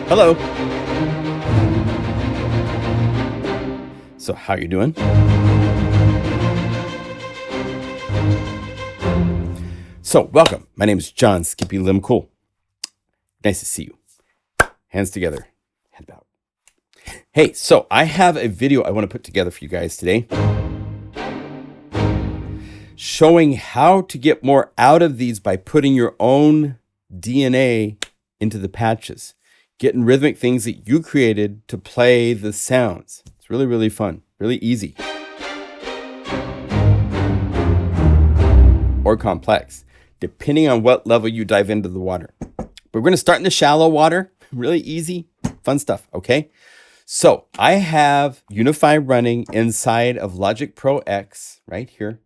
Hello. So how you doing? So welcome. My name is John Skippy Lim Cool. Nice to see you. Hands together. Head bowed. Hey, so I have a video I want to put together for you guys today, showing how to get more out of these by putting your own DNA into the patches, getting rhythmic things that you created to play the sounds. It's really, really fun, really easy. Or complex, depending on what level you dive into the water. But we're going to start in the shallow water, really easy, fun stuff, okay? So I have Unify running inside of Logic Pro X right here.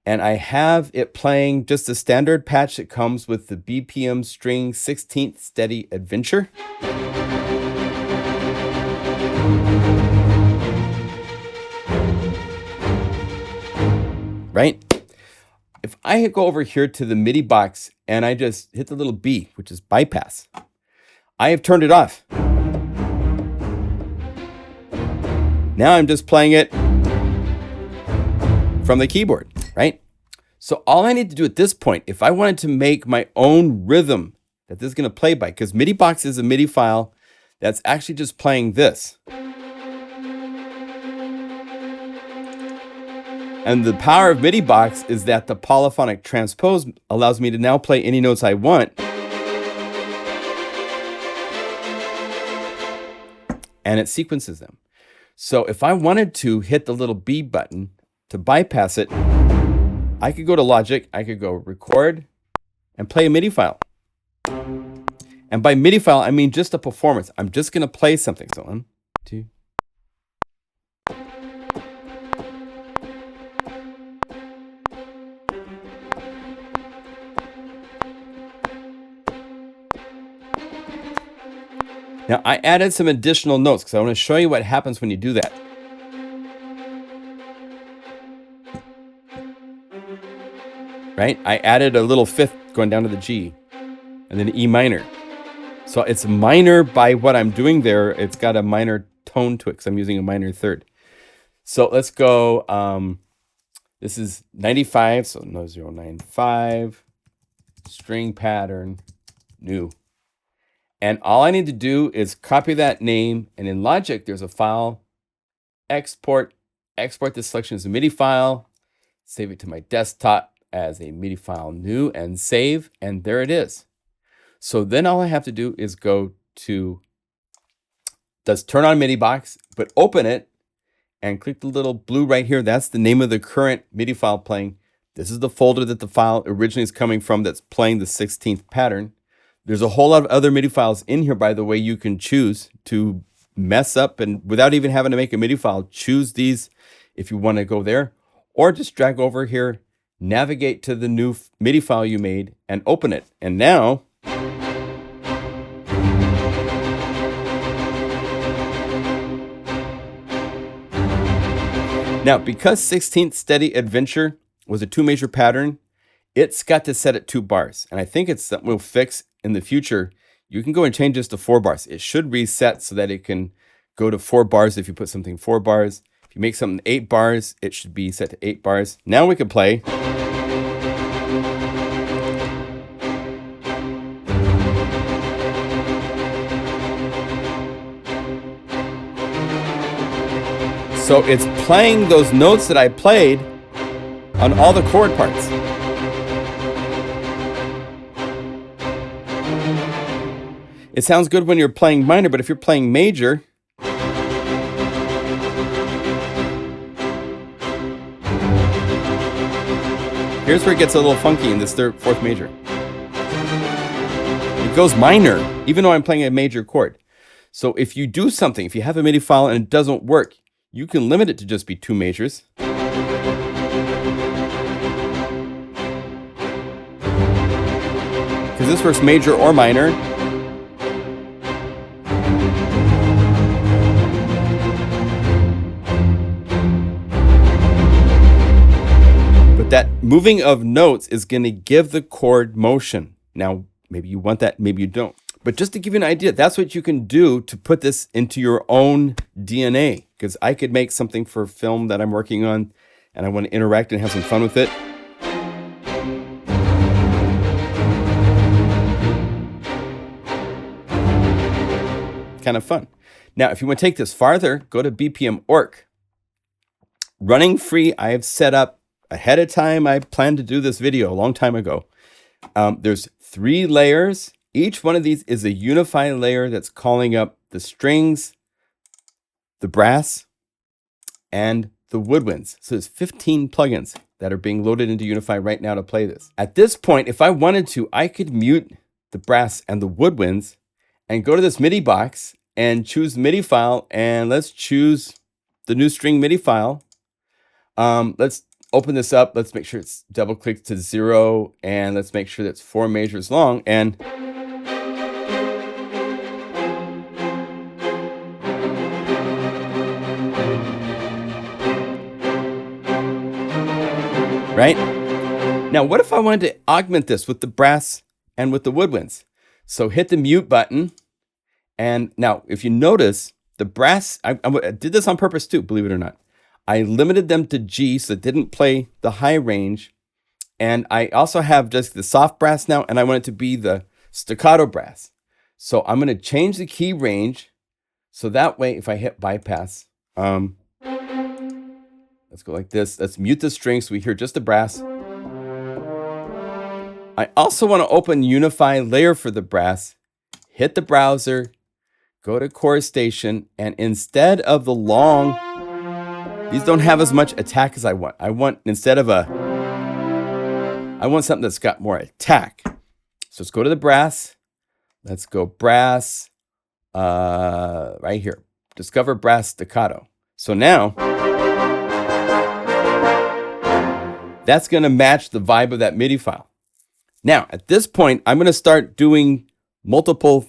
And I have it playing just a standard patch that comes with the BPM string 16th steady adventure. Right? If I go over here to the Midi box and I just hit the little B, which is bypass, I have turned it off. Now I'm just playing it from the keyboard, right? So all I need to do at this point, if I wanted to make my own rhythm that this is going to play by, because Midi box is a Midi file that's actually just playing this. And the power of Midi box is that the polyphonic transpose allows me to now play any notes I want. And it sequences them. So if I wanted to hit the little B button to bypass it, I could go to Logic, I could go record and play a Midi file. And by Midi file, I mean just a performance. I'm just going to play something. So 1, 2. Now I added some additional notes because I want to show you what happens when you do that. Right? I added a little fifth going down to the G and then E minor. So it's minor by what I'm doing there. It's got a minor tone to it because I'm using a minor third. So let's go. This is 95. So no 095 string pattern new. And all I need to do is copy that name. And in Logic, there's a file, export this selection as a MIDI file, save it to my desktop as a MIDI file new and save. And there it is. So then all I have to do is go to, turn on MIDI box, but open it and click the little blue right here. That's the name of the current MIDI file playing. This is the folder that the file originally is coming from that's playing the 16th pattern. There's a whole lot of other MIDI files in here, by the way, you can choose to mess up and without even having to make a MIDI file, choose these if you want to go there, or just drag over here, navigate to the new MIDI file you made and open it. And now, because 16th steady adventure was a 2 measure pattern, it's got to set at 2 bars. And I think it's something we'll fix in the future. You can go and change this to 4 bars. It should reset so that it can go to 4 bars if you put something 4 bars. If you make something 8 bars, it should be set to 8 bars. Now we can play. So it's playing those notes that I played on all the chord parts. It sounds good when you're playing minor, but if you're playing major, here's where it gets a little funky in this 4th major. It goes minor, even though I'm playing a major chord. So if you do something, if you have a MIDI file and it doesn't work, you can limit it to just be 2 majors. Because this works major or minor. But that moving of notes is going to give the chord motion. Now, maybe you want that, maybe you don't. But just to give you an idea, that's what you can do to put this into your own DNA. Because I could make something for film that I'm working on, and I want to interact and have some fun with it. Kind of fun. Now, if you want to take this farther, go to BPM Orc. Running free, I have set up ahead of time. I planned to do this video a long time ago. There's 3 layers. Each one of these is a Unify layer that's calling up the strings, the brass, and the woodwinds. So there's 15 plugins that are being loaded into Unify right now to play this. At this point, if I wanted to, I could mute the brass and the woodwinds and go to this MIDI box and choose the MIDI file, and let's choose the new string MIDI file. Let's open this up. Let's make sure it's double clicked to 0, and let's make sure that's 4 measures long. And right? Now, what if I wanted to augment this with the brass and with the woodwinds? So hit the mute button. And now, if you notice, the brass, I did this on purpose too, believe it or not. I limited them to G, so it didn't play the high range. And I also have just the soft brass now, and I want it to be the staccato brass. So I'm going to change the key range. So that way, if I hit bypass, let's go like this. Let's mute the string so we hear just the brass. I also want to open Unify layer for the brass. Hit the browser, go to orchestration, and instead of the long, these don't have as much attack as I want. I want, instead of I want something that's got more attack. So let's go to the brass. Let's go brass, right here. Discover brass staccato. So now, that's going to match the vibe of that MIDI file. Now, at this point, I'm going to start doing multiple,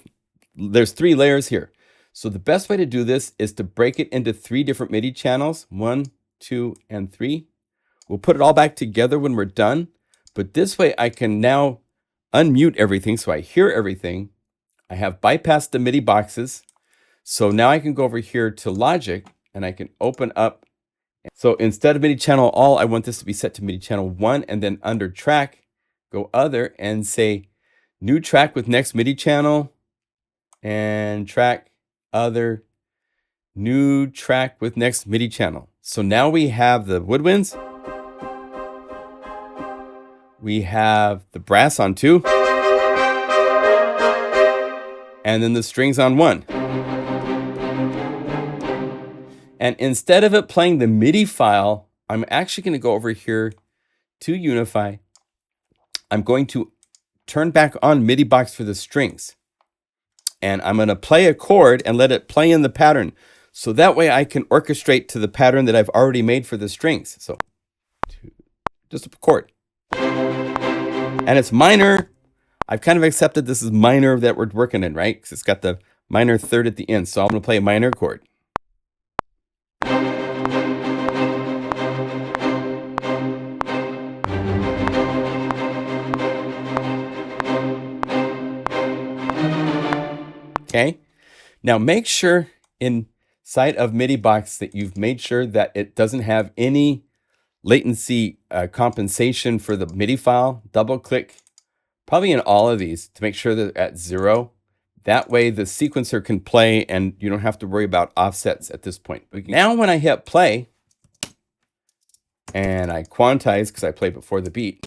there's 3 layers here. So the best way to do this is to break it into 3 different MIDI channels, 1, 2, and 3. We'll put it all back together when we're done. But this way I can now unmute everything so I hear everything. I have bypassed the MIDI boxes. So now I can go over here to Logic and I can open up. So instead of MIDI channel all, I want this to be set to MIDI channel 1, and then under track, go other and say new track with next MIDI channel, and track other, new track with next MIDI channel. So now we have the woodwinds, we have the brass on 2, and then the strings on 1. And instead of it playing the MIDI file, I'm actually going to go over here to Unify. I'm going to turn back on MIDI box for the strings. And I'm going to play a chord and let it play in the pattern. So that way I can orchestrate to the pattern that I've already made for the strings. So just a chord. And it's minor. I've kind of accepted this is minor that we're working in, right? Because it's got the minor third at the end. So I'm going to play a minor chord. Okay, now make sure inside of MIDI box that you've made sure that it doesn't have any latency compensation for the MIDI file. Double click probably in all of these to make sure that at 0. That way the sequencer can play and you don't have to worry about offsets at this point. Now when I hit play and I quantize because I played before the beat,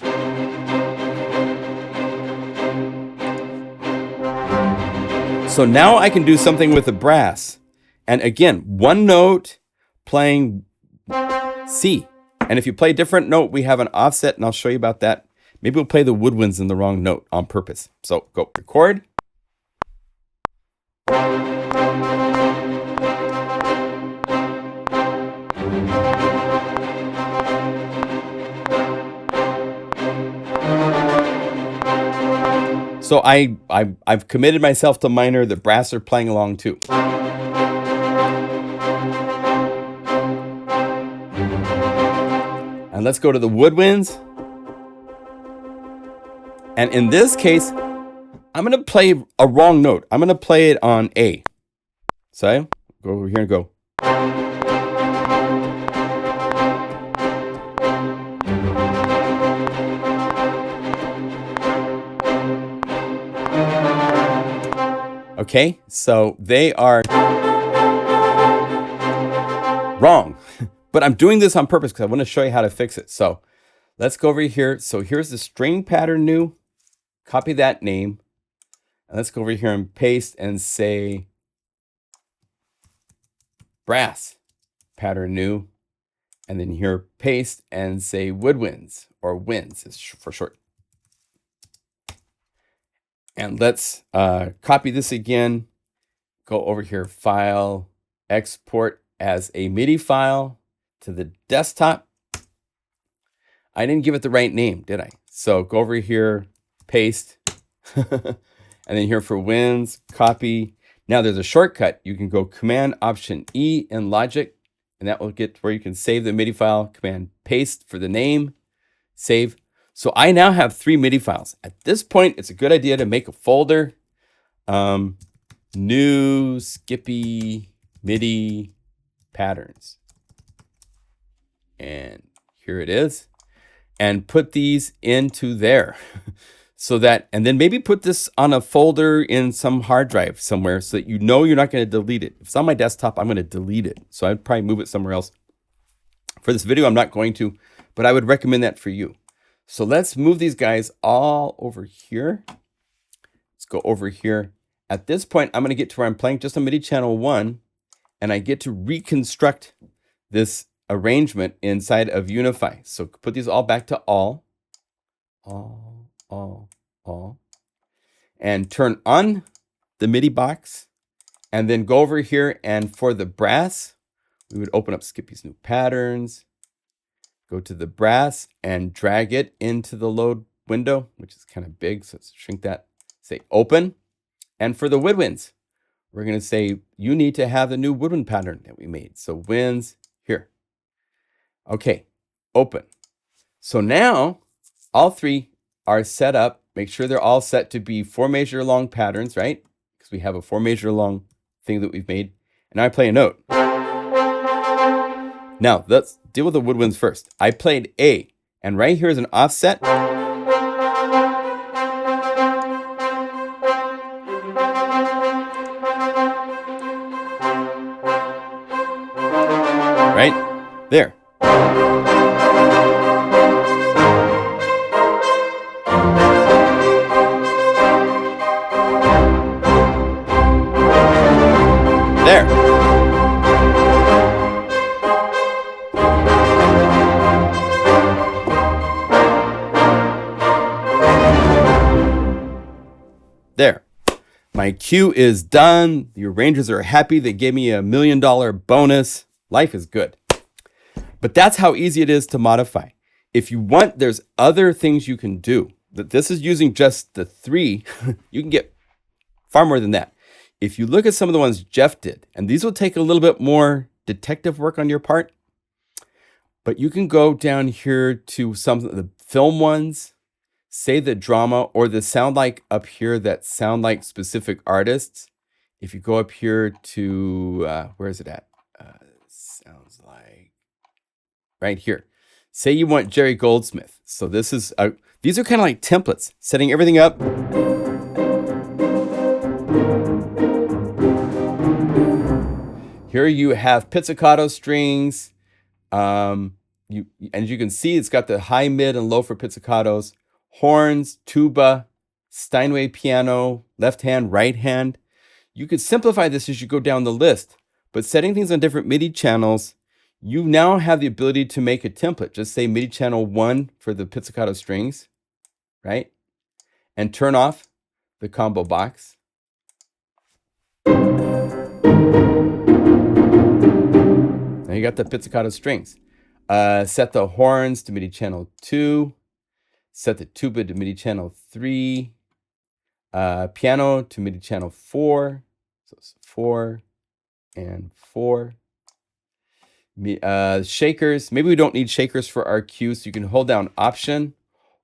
so now I can do something with the brass. And again, one note playing C. And if you play a different note, we have an offset, and I'll show you about that. Maybe we'll play the woodwinds in the wrong note on purpose. So go record. So I've committed myself to minor. The brass are playing along too. And let's go to the woodwinds. And in this case, I'm going to play a wrong note. I'm going to play it on A. So I go over here and go. Okay, so they are wrong. But I'm doing this on purpose because I want to show you how to fix it. So let's go over here. So here's the string pattern new. Copy that name. And let's go over here and paste and say brass pattern new. And then here paste and say woodwinds, or winds is for short. And let's copy this again. Go over here, file, export as a Midi file to the desktop. I didn't give it the right name, did I? So go over here, paste, and then here for winds, copy. Now there's a shortcut. You can go Command Option E in Logic, and that will get where you can save the Midi file. Command paste for the name, save. So I now have 3 Midi files. At this point, it's a good idea to make a folder. New Skippy Midi patterns. And here it is. And put these into there. So that, and then maybe put this on a folder in some hard drive somewhere so that you know you're not going to delete it. If it's on my desktop, I'm going to delete it. So I'd probably move it somewhere else. For this video, I'm not going to, but I would recommend that for you. So let's move these guys all over here. Let's go over here. At this point, I'm going to get to where I'm playing just on MIDI channel 1, and I get to reconstruct this arrangement inside of Unify. So put these all back to all, and turn on the MIDI box, and then go over here, and for the brass, we would open up Skippy's new patterns, go to the brass and drag it into the load window, which is kind of big. So let's shrink that, say open. And for the woodwinds, we're going to say you need to have the new woodwind pattern that we made. So winds here. Okay, open. So now all 3 are set up. Make sure they're all set to be 4 measure long patterns, right? Because we have a 4 measure long thing that we've made. And I play a note. Now, let's deal with the woodwinds first. I played A, and right here is an offset. Right there. There. There. My cue is done. The arrangers are happy. They gave me $1 million bonus. Life is good. But that's how easy it is to modify. If you want, there's other things you can do. This is using just the 3. You can get far more than that. If you look at some of the ones Jeff did, and these will take a little bit more detective work on your part, but you can go down here to some of the film ones, say the drama, or the sound like up here that sound like specific artists. If you go up here to, where is it at? Sounds like right here. Say you want Jerry Goldsmith. So this is, these are kind of like templates, setting everything up. Here you have pizzicato strings. And you can see it's got the high, mid, and low for pizzicatos. Horns, tuba, Steinway piano, left hand, right hand. You could simplify this as you go down the list, but setting things on different MIDI channels, you now have the ability to make a template. Just say MIDI channel 1 for the pizzicato strings, right? And turn off the combo box. Now you got the pizzicato strings. Set the horns to MIDI channel 2. Set the tuba to MIDI channel 3. Piano to MIDI channel 4. So it's 4 and 4. Shakers. Maybe we don't need shakers for our cue, so you can hold down Option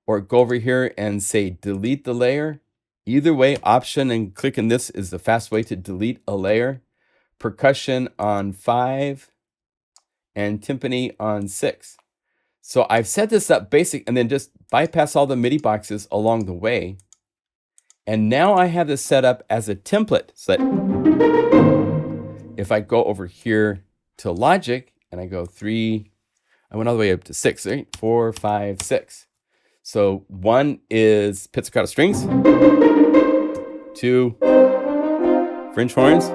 or go over here and say delete the layer, Either way, Option and clicking this is the fast way to delete a layer. Percussion on 5 and timpani on 6. So I've set this up basic and then just bypass all the MIDI boxes along the way. And now I have this set up as a template. So that if I go over here to Logic and I go 3, I went all the way up to 6, right? 4, 5, 6. So 1 is pizzicato strings, 2 French horns,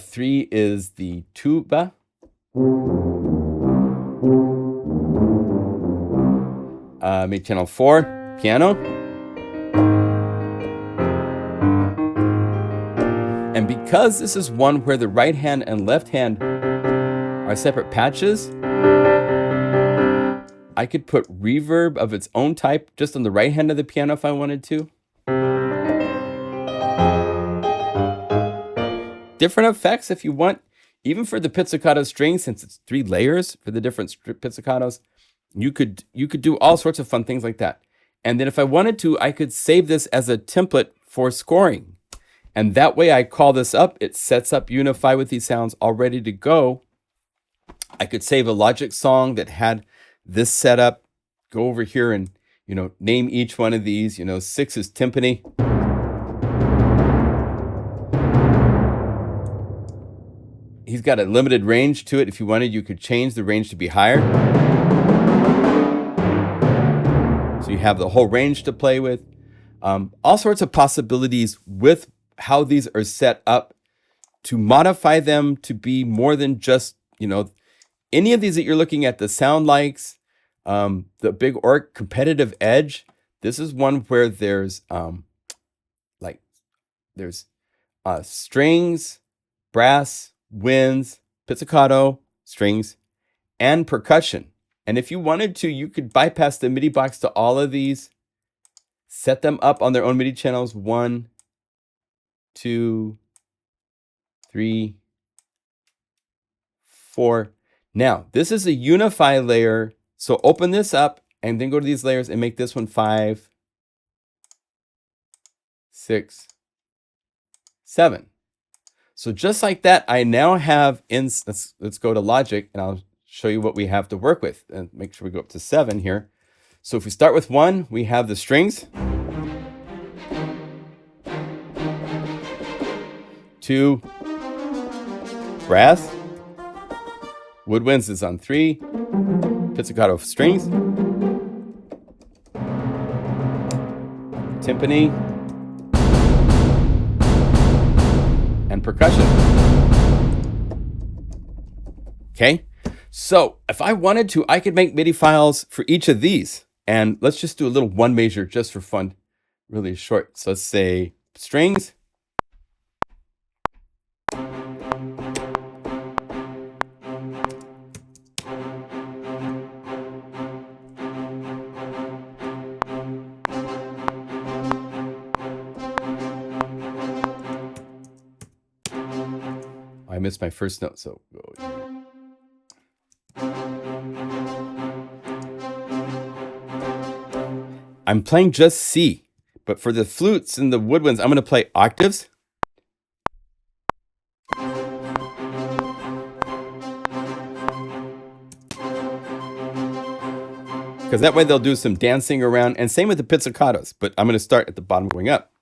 3 is the tuba, mid channel 4 piano, and because this is one where the right hand and left hand are separate patches, I could put reverb of its own type just on the right hand of the piano if I wanted to. Different effects if you want, even for the pizzicato string, since it's 3 layers for the different pizzicatos, you could do all sorts of fun things like that. And then if I wanted to, I could save this as a template for scoring. And that way I call this up, it sets up Unify with these sounds all ready to go. I could save a Logic song that had this setup, go over here and, name each one of these. 6 is timpani. He's got a limited range to it. If you wanted, you could change the range to be higher. So you have the whole range to play with. All sorts of possibilities with how these are set up to modify them to be more than just, any of these that you're looking at, the sound likes, the big competitive edge. This is one where there's strings, brass, winds, pizzicato, strings, and percussion. And if you wanted to, you could bypass the MIDI box to all of these, set them up on their own MIDI channels. 1, 2, 3, 4. Now, this is a Unify layer. So open this up and then go to these layers and make this one 5, 6, 7. So just like that, I now have let's go to Logic and I'll show you what we have to work with and make sure we go up to 7 here. So if we start with 1, we have the strings. 2, brass. Woodwinds is on 3. Pizzicato strings. Timpani. And percussion. Okay, so if I wanted to, I could make MIDI files for each of these. And let's just do a little one measure just for fun, really short. So let's say strings. I missed my first note, so go here. I'm playing just C, but for the flutes and the woodwinds, I'm going to play octaves. Because that way they'll do some dancing around, and same with the pizzicatos, but I'm going to start at the bottom going up.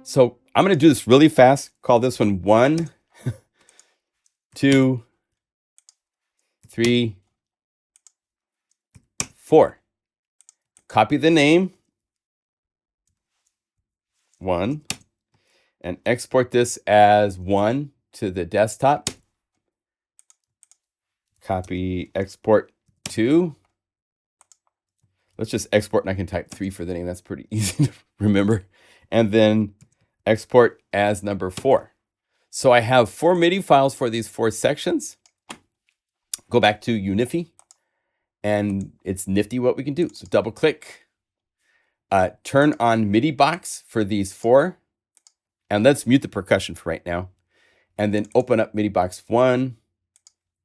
So I'm going to do this really fast. Call this one 1, 2, 3, 4. Copy the name, 1, and export this as 1 to the desktop. Copy, export 2. Let's just export and I can type 3 for the name. That's pretty easy to remember. And then export as number 4. So I have 4 MIDI files for these 4 sections. Go back to Unify, and it's nifty what we can do. So double click, turn on MIDI box for these 4, And let's mute the percussion for right now. And then open up MIDI box 1.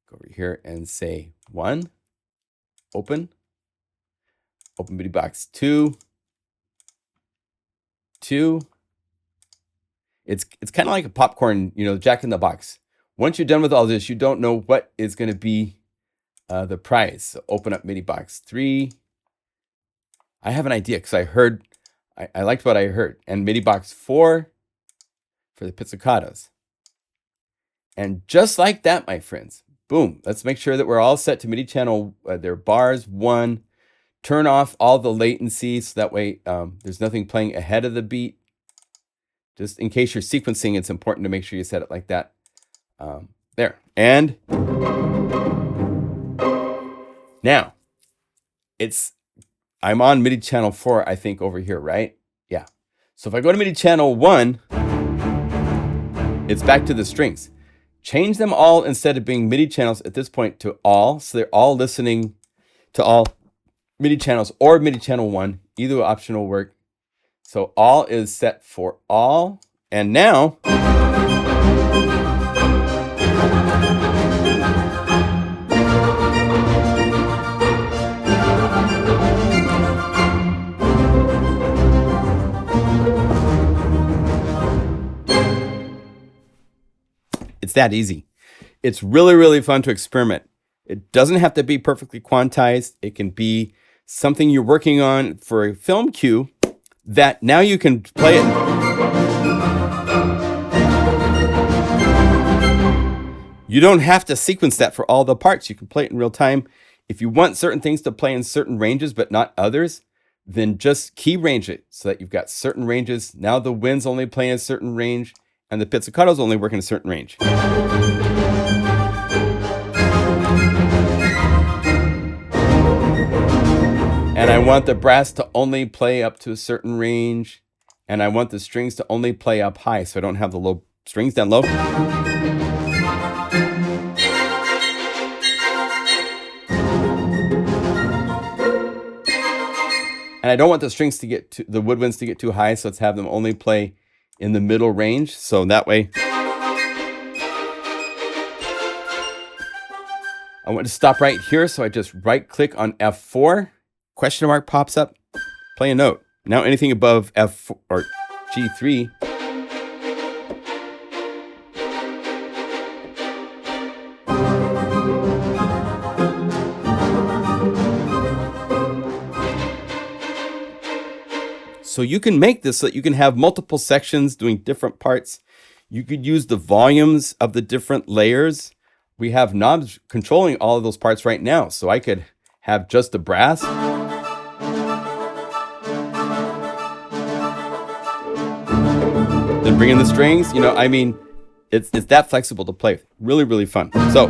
Go over here and say 1. Open. Open MIDI box 2. 2. It's kind of like a popcorn, Jack in the Box. Once you're done with all this, you don't know what is going to be the prize. So open up MIDI box 3. I have an idea because I liked what I heard. And MIDI box 4 for the pizzicatos. And just like that, my friends, boom. Let's make sure that we're all set to MIDI channel. Their bars 1. Turn off all the latency so that way there's nothing playing ahead of the beat. Just in case you're sequencing, it's important to make sure you set it like that. There. And now I'm on MIDI channel 4, I think, over here, right? Yeah. So if I go to MIDI channel 1, it's back to the strings. Change them all instead of being MIDI channels at this point to all. So they're all listening to all MIDI channels or MIDI channel 1. Either option will work. So all is set for all. And now it's that easy. It's really, really fun to experiment. It doesn't have to be perfectly quantized. It can be something you're working on for a film cue that now you can play it. You don't have to sequence that for all the parts. You can play it in real time. If you want certain things to play in certain ranges but not others, then just key range it so that you've got certain ranges. Now the winds only play in a certain range and the pizzicatos only work in a certain range. And I want the brass to only play up to a certain range. And I want the strings to only play up high so I don't have the low strings down low. And I don't want the strings to get the woodwinds to get too high, so let's have them only play in the middle range. So that way, I want to stop right here. So I just right click on F4, question mark pops up, play a note. Now anything above F4 or G3, so you can make this so that you can have multiple sections doing different parts. You could use the volumes of the different layers. We have knobs controlling all of those parts right now. So I could have just the brass. Then bring in the strings. It's that flexible to play. Really, really fun. So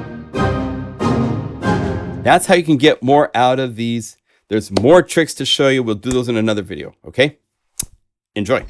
that's how you can get more out of these. There's more tricks to show you. We'll do those in another video, okay? Enjoy.